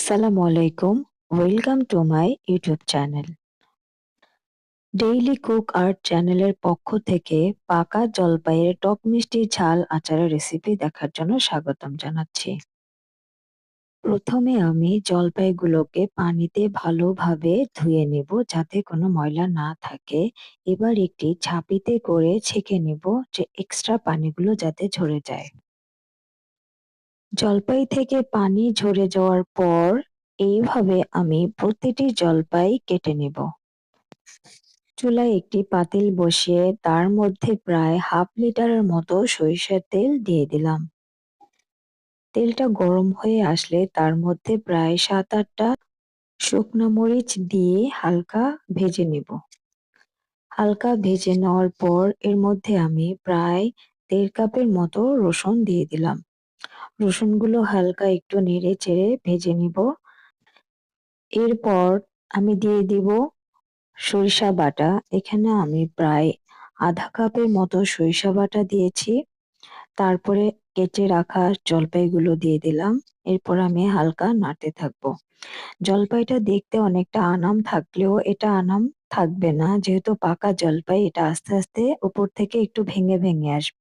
আসসালামু আলাইকুম। Welcome to my YouTube channel. Daily cook art চ্যানেলের পক্ষ থেকে পাকা জলপাইয়ের টক মিষ্টি ঝাল আচারের রেসিপি দেখার জন্য স্বাগতম জানাচ্ছি। প্রথমে আমি জলপাইগুলোকে পানিতে ভালোভাবে ধুয়ে নেব যাতে কোনো ময়লা না থাকে। এবার একটি ঝাঁপিতে করে ছেঁকে নেব যে এক্সট্রা পানিগুলো যাতে ঝরে যায়। জলপাই থেকে পানি ঝরে যাওয়ার পর এইভাবে আমি প্রতিটি জলপাই কেটে নেব। চুলায় একটি পাতিল বসিয়ে তার মধ্যে প্রায় হাফ লিটারের মতো সরিষার তেল দিয়ে দিলাম। তেলটা গরম হয়ে আসলে তার মধ্যে প্রায় ৭-৮টা শুকনো মরিচ দিয়ে হালকা ভেজে নেব। হালকা ভেজে নেওয়ার পর এর মধ্যে আমি প্রায় ১.৫ কাপের মতো রসুন দিয়ে দিলাম। রসুনগুলো হালকা একটু নেড়ে চেড়ে ভেজে নিব। এরপর আমি দিয়ে দিব সরিষা বাটা। এখানে আমি প্রায় ১/২ কাপের মতো সরিষা বাটা দিয়েছি। তারপরে কেটে রাখা জলপাইগুলো দিয়ে দিলাম। এরপর আমি হালকা নাড়তে থাকবো। জলপাইটা দেখতে অনেকটা আনাম থাকলেও এটা আনাম থাকবে না, যেহেতু পাকা জলপাই এটা আস্তে আস্তে উপর থেকে একটু ভেঙে ভেঙে আসবে।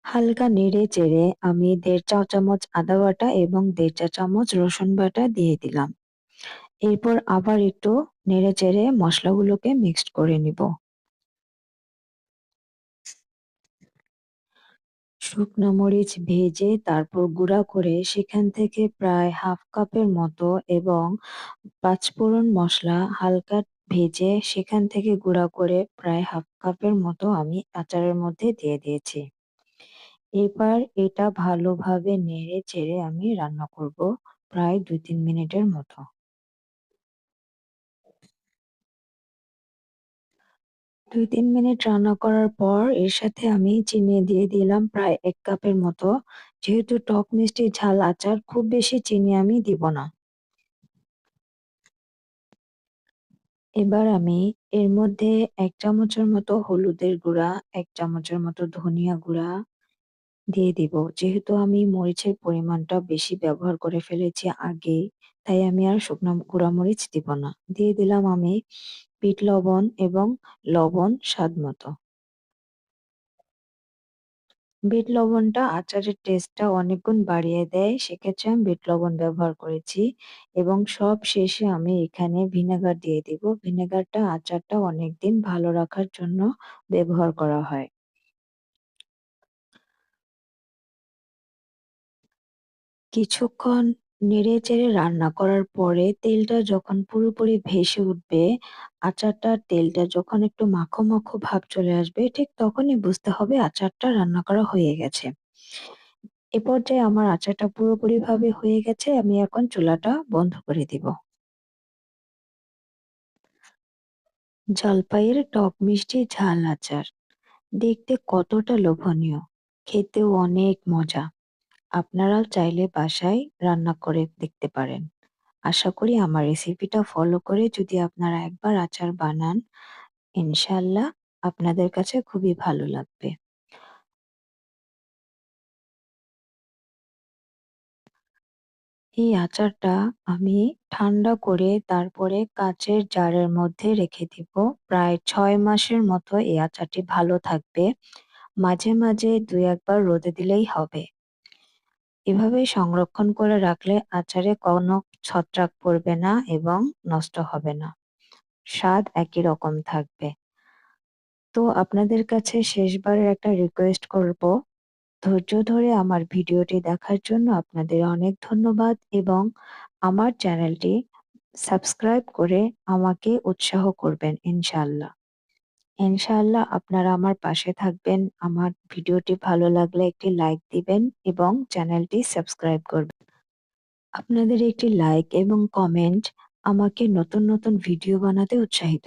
হালকা নেড়ে চেড়ে আমি ১.৫ চা চামচ আদা বাটা এবং ১.৫ চা চামচ রসুন বাটা দিয়ে দিলাম। এরপর আবার একটু নেড়ে চেড়ে মশলাগুলোকে মিক্সড করে নিব। শুকনো মরিচ ভেজে তারপর গুঁড়া করে সেখান থেকে প্রায় হাফ কাপের মতো এবং পাঁচফোড়ন মশলা হালকা ভেজে সেখান থেকে গুঁড়া করে প্রায় হাফ কাপের মতো আমি আচারের মধ্যে দিয়ে দিয়েছি। এবার এটা ভালোভাবে নেড়ে চেড়ে আমি রান্না করব প্রায় ২-৩ মিনিটের মতো। ২-৩ মিনিট রান্না করার পর এর সাথে আমি চিনি দিয়ে দিলাম প্রায় ১ কাপের মতো। যেহেতু টক মিষ্টি ঝাল আচার খুব বেশি চিনি আমি দিব না। এবার আমি এর মধ্যে ১ চামচের মতো হলুদের গুঁড়া, ১ চামচের মতো ধনিয়া গুঁড়া দিয়ে দিব। যেহেতু আমি মরিচের পরিমাণটা বেশি ব্যবহার করে ফেলেছি আগেই, তাই আমি আর শুকনো গুঁড়া মরিচ দিব না। দিয়ে দিলাম আমি বিট লবণ এবং লবণ স্বাদমতো। বিট লবণটা আচারের টেস্টটা অনেক গুণ বাড়িয়ে দেয়। সেক্ষেত্রে আমি বিট লবণ ব্যবহার করেছি এবং সব শেষে আমি এখানে ভিনেগার দিয়ে দিব। ভিনেগারটা আচারটা অনেকদিন ভালো রাখার জন্য ব্যবহার করা হয়। কিছুক্ষণ নেড়েচেড়ে রান্না করার পরে তেলটা যখন পুরোপুরি ভেসে উঠবে, আচারটার তেলটা যখন একটু মাখো, মাখো ভাব চলে আসবে, ঠিক তখনই বুঝতে হবে আচারটা রান্না করা হয়ে গেছে। এ পর্যায়ে আমার আচারটা পুরোপুরিভাবে হয়ে গেছে। আমি এখন চুলাটা বন্ধ করে দিব। জলপাইয়ের টক মিষ্টি ঝাল আচার দেখতে কতটা লোভনীয়, খেতেও অনেক মজা। আপনারাও চাইলে বাসায় রান্না করে দেখতে পারেন। আশা করি আমার রেসিপিটা ফলো করে যদি আপনারা একবার আচার বানান, ইনশাআল্লাহ আপনাদের কাছে খুবই ভালো লাগবে। এই আচারটা আমি ঠান্ডা করে তারপরে কাঁচের জারের মধ্যে রেখে দিব। প্রায় ৬ মাসের মতো এই আচারটি ভালো থাকবে। মাঝে, মাঝে ২-১ বার রোদে দিলেই হবে। এভাবে সংরক্ষণ করে রাখলে আচারে কোনো ছত্রাক পড়বে না এবং নষ্ট হবে না। স্বাদ একই রকম থাকবে। তো আপনাদের কাছে শেষবারের একটা রিকোয়েস্ট করব, ধৈর্য ধরে আমার ভিডিওটি দেখার জন্য আপনাদের অনেক ধন্যবাদ এবং আমার চ্যানেলটি সাবস্ক্রাইব করে আমাকে উৎসাহ করবেন ইনশাআল্লাহ। ইনশাআল্লাহ আপনারা আমার পাশে থাকবেন। আমার ভিডিওটি ভালো লাগলে একটি লাইক দিবেন এবং চ্যানেলটি সাবস্ক্রাইব করবেন। আপনাদের একটি লাইক এবং কমেন্ট আমাকে নতুন, নতুন ভিডিও বানাতে উৎসাহিত